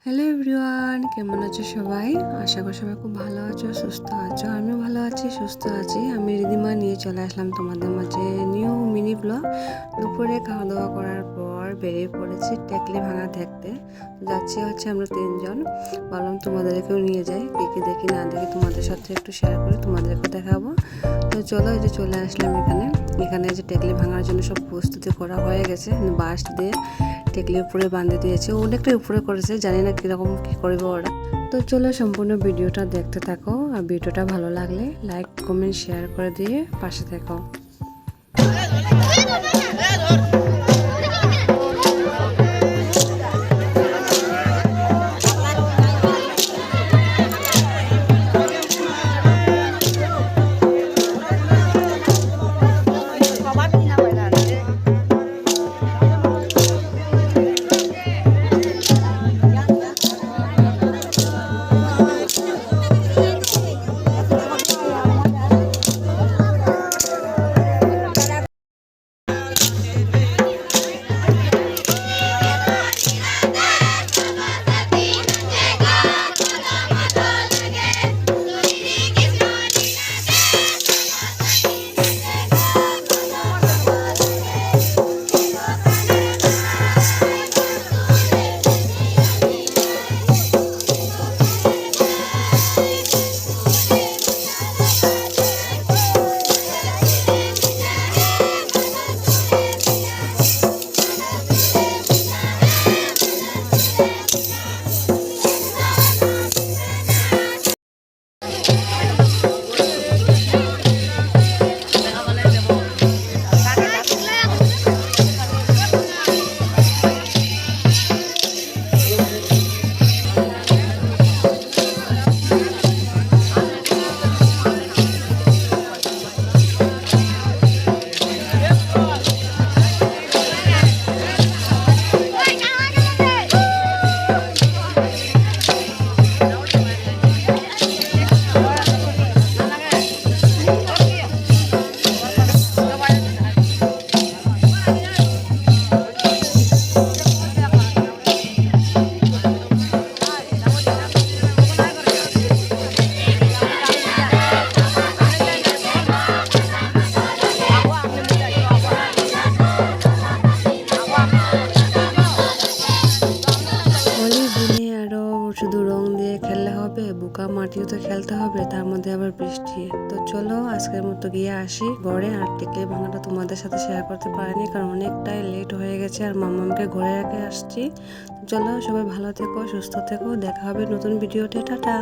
Hello everyone, কেমন আছো সবাই? আশা করি সবাই খুব ভালো আছো, সুস্থ আছো। আমিও ভালো আছি, সুস্থ আছি। আমি রিদিমা নিয়ে চলে আসলাম তোমাদের মাঝে নিউ মিনি ব্লগ। দুপুরে খাওয়া দাওয়া করার পর বেরিয়ে পড়েছি টেকলি ভাঙা দেখতে। যাচ্ছি আমরা তিনজন। বললাম তোমাদেরকেও নিয়ে যাই, কে দেখি না দেখি তোমাদের সাথে একটু শেয়ার করে তোমাদেরকেও দেখাবো। তো চলো, এই যে চলে আসলাম এখানে যে টেকলি ভাঙার জন্য সব প্রস্তুতি করা হয়ে গেছে। বাঁশ দিয়ে টেকলি উপরে বাঁধে দিয়েছে, অনেকটাই উপরে করেছে, জানি না কিরকম কি করবে ওরা। তো চলো সম্পূর্ণ ভিডিওটা দেখতে থাকো, আর ভিডিওটা ভালো লাগলে লাইক কমেন্ট শেয়ার করে দিয়ে পাশে থাকো। শুধু রং দিয়ে খেললে হবে? বোকা মাটিও তো খেলতে হবে, তার মধ্যে আবার বৃষ্টি। তো চলো আজকের মতো গিয়ে আসি ঘরে। আর টেকলি ভাঙাটা তোমাদের সাথে শেয়ার করতে পারিনি, কারণ অনেকটাই লেট হয়ে গেছে আর মাম্মামকে ঘরে রেখে আসছি। চলো সবাই ভালো থেকো, সুস্থ থেকো, দেখা হবে নতুন ভিডিওতে। টাটা।